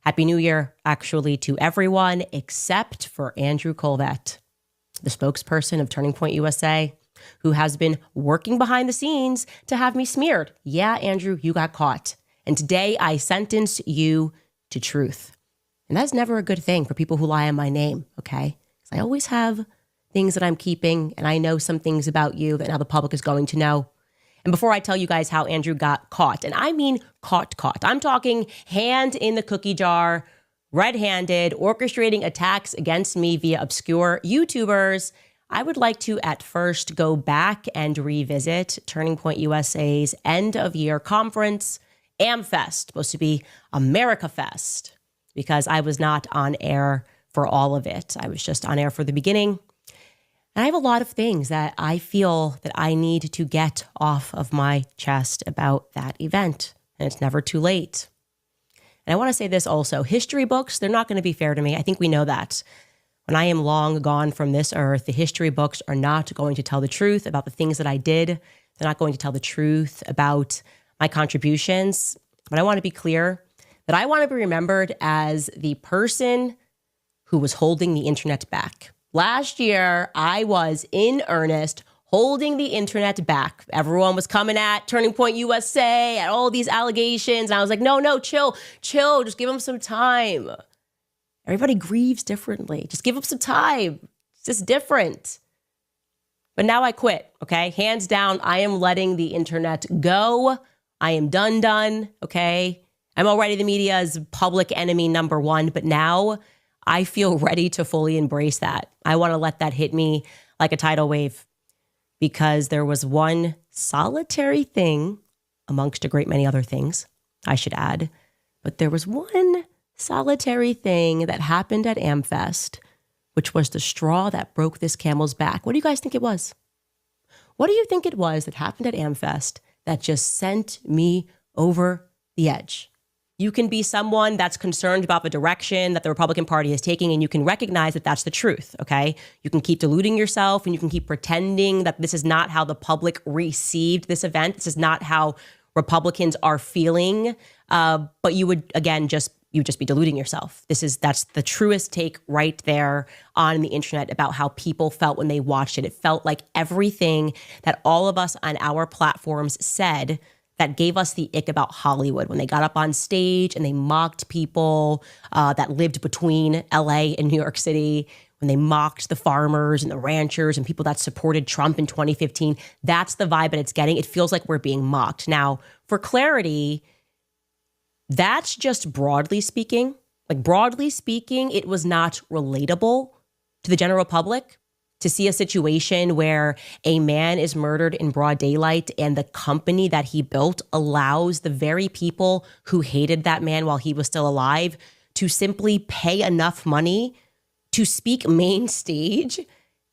Happy New Year, actually, to everyone except for Andrew Kolvet, the spokesperson of Turning Point USA, who has been working behind the scenes to have me smeared. Yeah, Andrew, you got caught. And today I sentence you to truth. And that's never a good thing for people who lie on my name, okay? Because I always have things that I'm keeping, and I know some things about you that now the public is going to know. And before I tell you guys how Andrew got caught, and I mean caught, I'm talking hand in the cookie jar, red-handed, orchestrating attacks against me via obscure YouTubers, I would like to at first go back and revisit Turning Point USA's end-of-year conference, Amfest, supposed to be America Fest, because I was not on air for all of it. I was just on air for the beginning. And I have a lot of things that I feel that I need to get off of my chest about that event. And it's never too late. And I want to say this also. History books, they're not going to be fair to me. I think we know that. When I am long gone from this earth, the history books are not going to tell the truth about the things that I did. They're not going to tell the truth about my contributions. But I want to be clear that I want to be remembered as the person who was holding the internet back. Last year, I was in earnest holding the internet back. Everyone was coming at Turning Point USA, at all these allegations. And I was like, no, chill, just give them some time. Everybody grieves differently. Just give them some time. It's just different. But now I quit, okay? Hands down, I am letting the internet go. I am done, okay? I'm already the media's public enemy number one, but now I feel ready to fully embrace that. I want to let that hit me like a tidal wave, because there was one solitary thing amongst a great many other things, I should add, but there was one solitary thing that happened at Amfest, which was the straw that broke this camel's back. What do you guys think it was? What do you think it was that happened at Amfest that just sent me over the edge? You can be someone that's concerned about the direction that the Republican Party is taking, and you can recognize that that's the truth, okay? You can keep deluding yourself, and you can keep pretending that this is not how the public received this event. This is not how Republicans are feeling. But you would, again, you'd just be deluding yourself. That's the truest take right there on the internet about how people felt when they watched it. It felt like everything that all of us on our platforms said that gave us the ick about Hollywood, when they got up on stage and they mocked people that lived between LA and New York City, when they mocked the farmers and the ranchers and people that supported Trump in 2015. That's the vibe that it's getting. It feels like we're being mocked. Now, for clarity, that's just broadly speaking. Like, broadly speaking, it was not relatable to the general public to see a situation where a man is murdered in broad daylight and the company that he built allows the very people who hated that man while he was still alive to simply pay enough money to speak main stage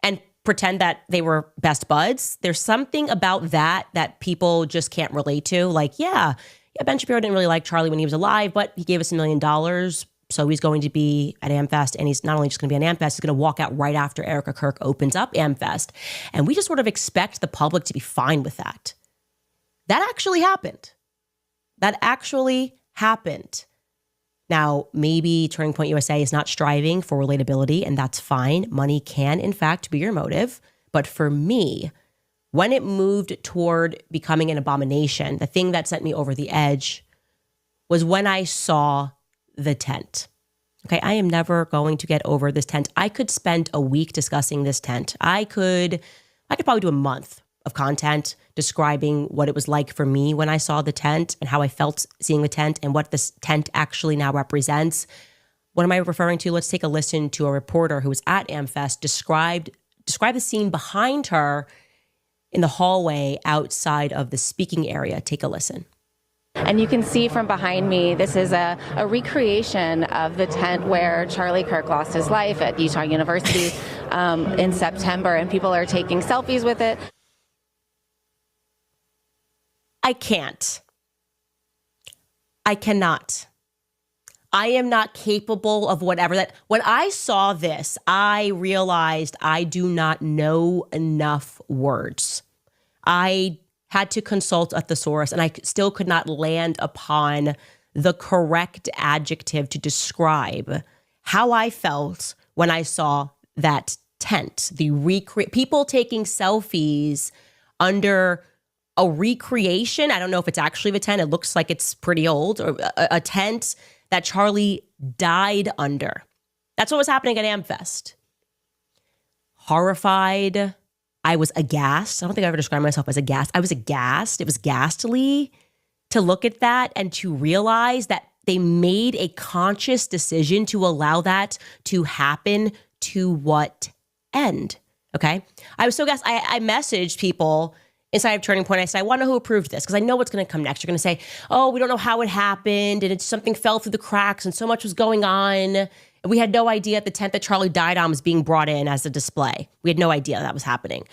and pretend that they were best buds. There's something about that people just can't relate to. Like, yeah, Ben Shapiro didn't really like Charlie when he was alive, but he gave us $1 million. So he's going to be at Amfest, and he's not only just going to be on Amfest, he's going to walk out right after Erica Kirk opens up Amfest. And we just sort of expect the public to be fine with that. That actually happened. Now, maybe Turning Point USA is not striving for relatability, and that's fine. Money can, in fact, be your motive. But for me, when it moved toward becoming an abomination, the thing that sent me over the edge was when I saw the tent. Okay, I am never going to get over this tent. I could spend a week discussing this tent. I could probably do a month of content describing what it was like for me when I saw the tent and how I felt seeing the tent and what this tent actually now represents. What am I referring to? Let's take a listen to a reporter who was at Amfest describe the scene behind her in the hallway outside of the speaking area. Take a listen. And you can see from behind me, this is a recreation of the tent where Charlie Kirk lost his life at Utah University in September, and people are taking selfies with it. I cannot. I am not capable of whatever that. When I saw this, I realized I do not know enough words. I had to consult a thesaurus, and I still could not land upon the correct adjective to describe how I felt when I saw that tent. People taking selfies under a recreation. I don't know if it's actually the tent. It looks like it's pretty old, or a tent that Charlie died under. That's what was happening at Amfest. Horrified. I was aghast. I don't think I ever described myself as aghast. I was aghast. It was ghastly to look at that and to realize that they made a conscious decision to allow that to happen. To what end? Okay. I was so gassed. I messaged people inside of Turning Point. I said, I want to know who approved this, because I know what's going to come next. You're going to say, oh, we don't know how it happened, and it's something fell through the cracks, and so much was going on. And we had no idea the tent that Charlie died on was being brought in as a display. We had no idea that was happening.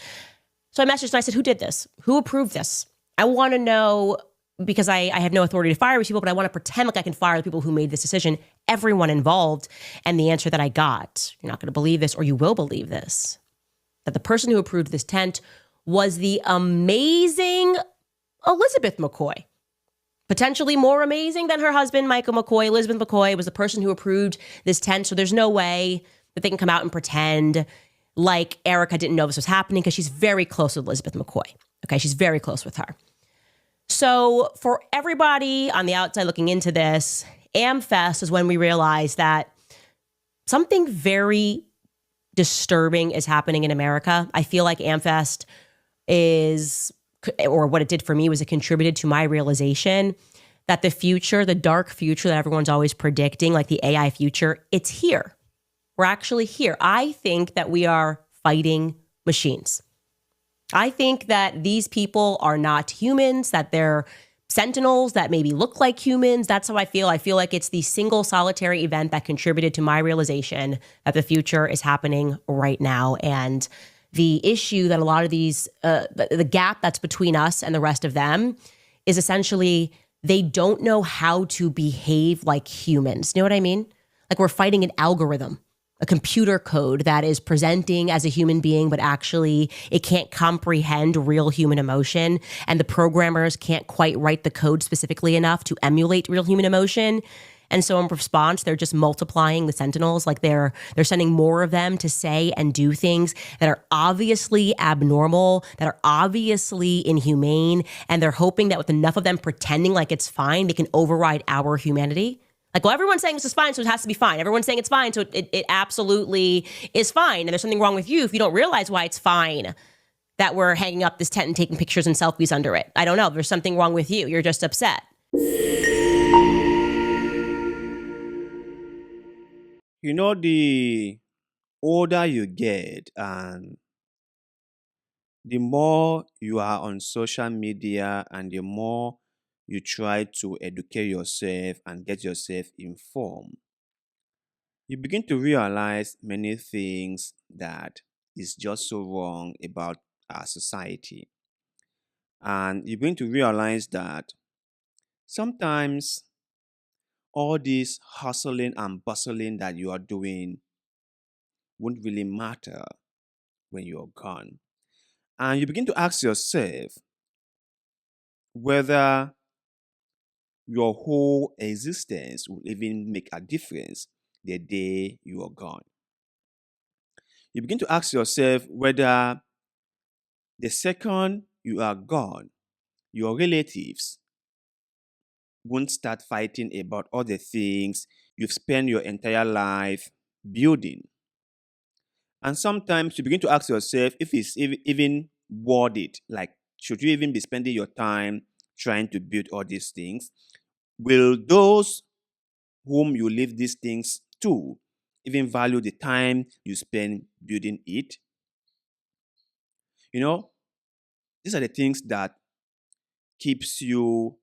So I messaged and I said, who did this? Who approved this? I want to know, because I have no authority to fire these people, but I want to pretend like I can fire the people who made this decision, everyone involved. And the answer that I got, you're not going to believe this, or you will believe this, that the person who approved this tent was the amazing Elizabeth McCoy. Potentially more amazing than her husband, Michael McCoy. Elizabeth McCoy was the person who approved this tent. So there's no way that they can come out and pretend like Erica didn't know this was happening, because she's very close with Elizabeth McCoy. Okay, she's very close with her. So for everybody on the outside looking into this, Amfest is when we realized that something very disturbing is happening in America. I feel like Amfest is, or what it did for me was it contributed to my realization that the future, the dark future that everyone's always predicting, like the AI future, it's here. We're actually here. I think that we are fighting machines. I think that these people are not humans, that they're sentinels that maybe look like humans. That's how I feel. I feel like it's the single solitary event that contributed to my realization that the future is happening right now. And the issue that a lot of these, the gap that's between us and the rest of them is essentially they don't know how to behave like humans. You know what I mean? Like we're fighting an algorithm, a computer code that is presenting as a human being, but actually it can't comprehend real human emotion. And the programmers can't quite write the code specifically enough to emulate real human emotion. And so in response, they're just multiplying the sentinels. Like they're sending more of them to say and do things that are obviously abnormal, that are obviously inhumane. And they're hoping that with enough of them pretending like it's fine, they can override our humanity. Like, well, everyone's saying this is fine, so it has to be fine. Everyone's saying it's fine, so it absolutely is fine. And there's something wrong with you if you don't realize why it's fine that we're hanging up this tent and taking pictures and selfies under it. I don't know. There's something wrong with you. You're just upset. You know, the older you get and the more you are on social media and the more you try to educate yourself and get yourself informed, you begin to realize many things that is just so wrong about our society. And you begin to realize that sometimes all this hustling and bustling that you are doing won't really matter when you're gone. And you begin to ask yourself whether your whole existence will even make a difference the day you are gone. You begin to ask yourself whether the second you are gone, your relatives won't start fighting about all the things you've spent your entire life building. And sometimes you begin to ask yourself if it's even worth it. Like, should you even be spending your time trying to build all these things? Will those whom you leave these things to even value the time you spend building it? You know, these are the things that keeps you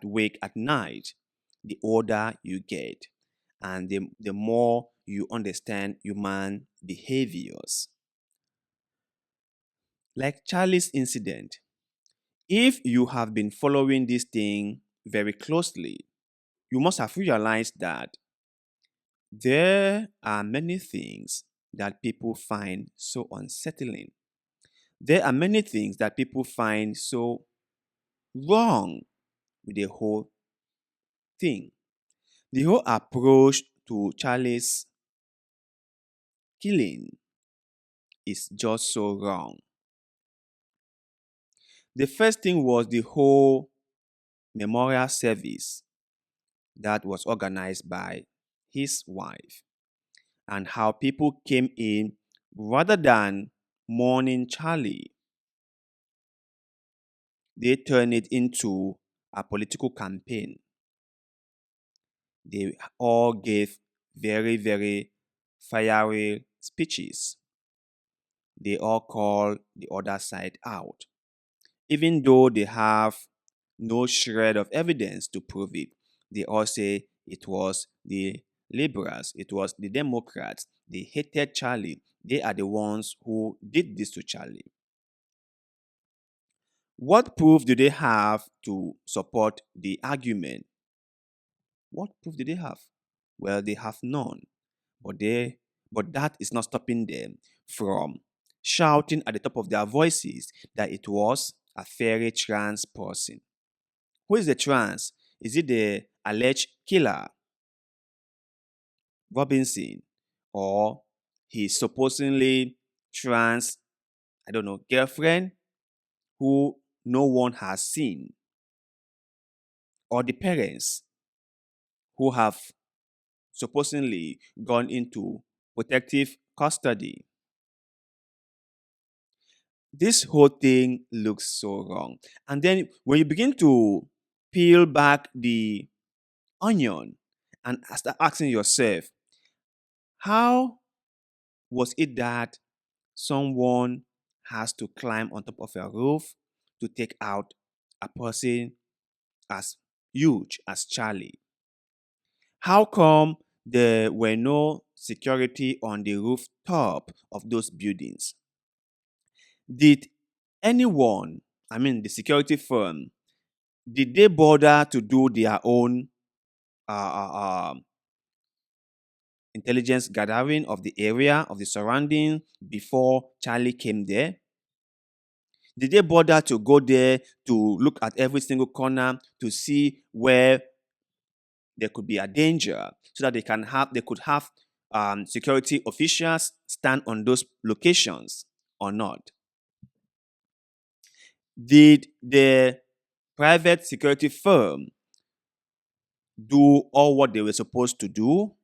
awake at night the older you get and the more you understand human behaviors. Like Charlie's incident, if you have been following this thing very closely, you must have realized that there are many things that people find so unsettling. There are many things that people find so wrong with the whole thing. The whole approach to Charlie's killing is just so wrong. The first thing was the whole memorial service that was organized by his wife, and how people came in rather than mourning Charlie. They turned it into a political campaign. They all gave very, very fiery speeches. They all called the other side out, even though they have no shred of evidence to prove it. They all say it was the liberals, it was the Democrats. They hated Charlie. They are the ones who did this to Charlie. What proof do they have to support the argument? What proof do they have? Well, they have none. But that is not stopping them from shouting at the top of their voices that it was a fairy trans person. Who is the trans? Is it the alleged killer, Robinson, or his supposedly trans, girlfriend who no one has seen, or the parents who have supposedly gone into protective custody? This whole thing looks so wrong. And then when you begin to peel back the onion and start asking yourself, how was it that someone has to climb on top of a roof to take out a person as huge as Charlie? How come there were no security on the rooftop of those buildings? Did anyone, the security firm, did they bother to do their own intelligence gathering of the area, of the surrounding before Charlie came there? Did they bother to go there to look at every single corner to see where there could be a danger, so that they could have security officials stand on those locations or not? Did the private security firm do all what they were supposed to do?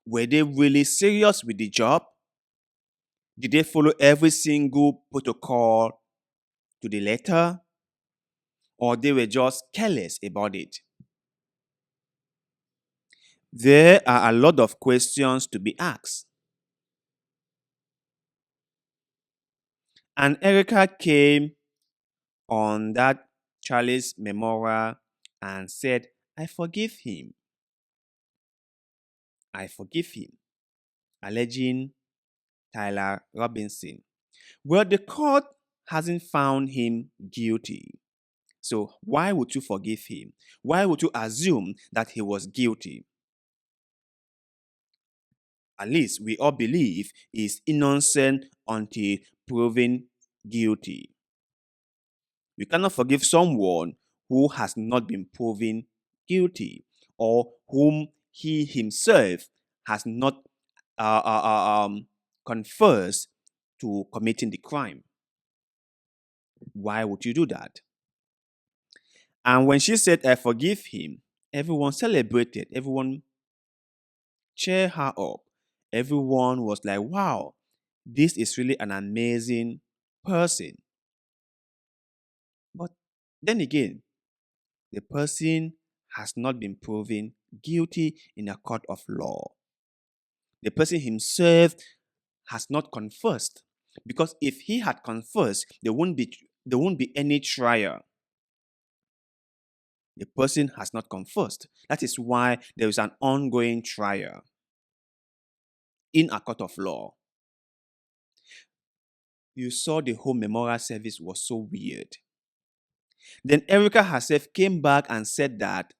Were they really serious with the job? Did they follow every single protocol to the letter? Or they were just careless about it? There are a lot of questions to be asked. And Erica came on that Charlie's memorial and said, I forgive him. I forgive him. Alleging Tyler Robinson. Well, the court hasn't found him guilty. So why would you forgive him? Why would you assume that he was guilty? At least we all believe he is innocent until proven guilty. You cannot forgive someone who has not been proven guilty, or whom he himself has not confessed to committing the crime. Why would you do that? And when she said, I forgive him, everyone celebrated. Everyone cheered her up. Everyone was like, wow, this is really an amazing person. But then again, the person has not been proven guilty in a court of law. The person himself has not confessed. Because if he had confessed, there won't be any trial. The person has not confessed. That is why there is an ongoing trial in a court of law. You saw the whole memorial service was so weird. Then Erica herself came back and said that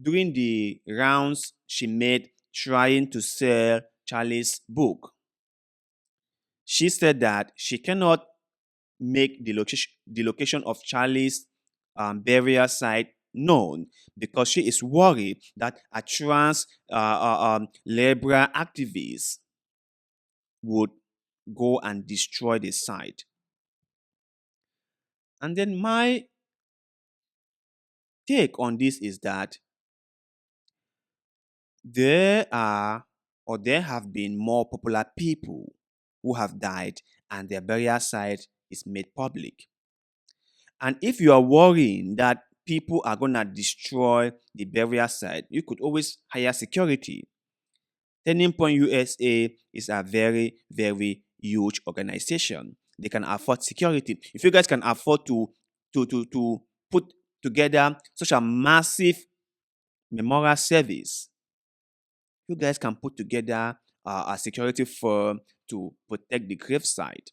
during the rounds she made trying to sell Charlie's book, she said that she cannot make the location of Charlie's burial site known because she is worried that a trans liberal activist would go and destroy the site. And then my take on this is that there have been more popular people who have died and their burial site is made public. And if you are worrying that people are going to destroy the burial site, you could always hire security. Turning Point USA is a very, very huge organization. They can afford security. If you guys can afford to put together such a massive memorial service, you guys can put together a security firm to protect the gravesite.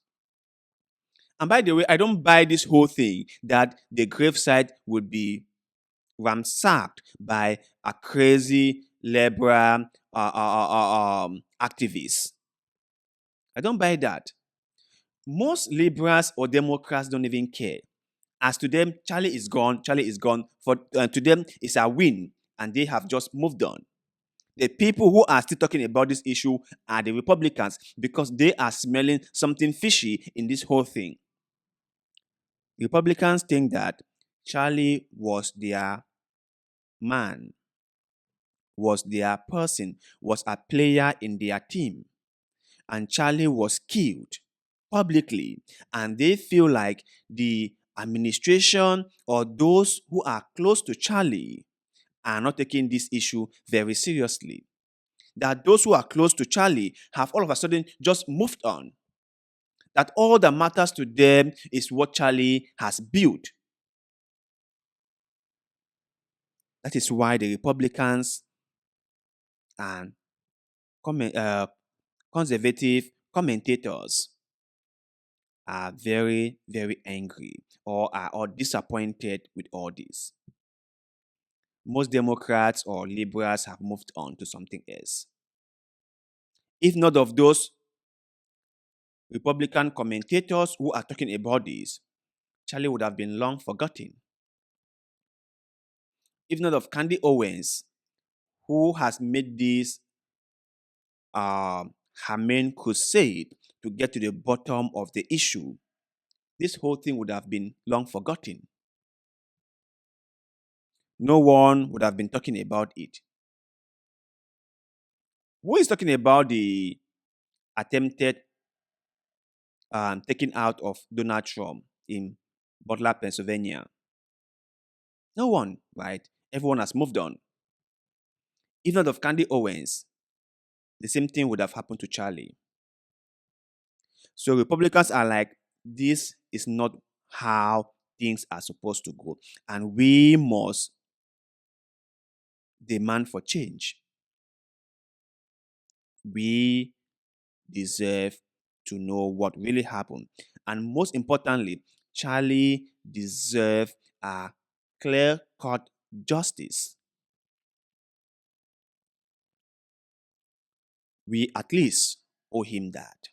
And by the way, I don't buy this whole thing that the gravesite would be ransacked by a crazy liberal activist. I don't buy that. Most liberals or Democrats don't even care. As to them, Charlie is gone. Charlie is gone. To them, it's a win, and they have just moved on. The people who are still talking about this issue are the Republicans because they are smelling something fishy in this whole thing. Republicans think that Charlie was their man, was their person, was a player in their team, and Charlie was killed publicly, and they feel like the administration or those who are close to Charlie are not taking this issue very seriously. That those who are close to Charlie have all of a sudden just moved on. That all that matters to them is what Charlie has built. That is why the Republicans and conservative commentators are very, very angry or are all disappointed with all this. Most Democrats or liberals have moved on to something else. If not of those Republican commentators who are talking about this, Charlie would have been long forgotten. If not of Candace Owens, who has made this her main crusade to get to the bottom of the issue, this whole thing would have been long forgotten. No one would have been talking about it. Who is talking about the attempted taking out of Donald Trump in Butler, Pennsylvania? No one, right? Everyone has moved on. If not of Candace Owens, the same thing would have happened to Charlie. So Republicans are like, this is not how things are supposed to go. And we must demand for change. We deserve to know what really happened. And most importantly, Charlie deserves a clear-cut justice. We at least owe him that.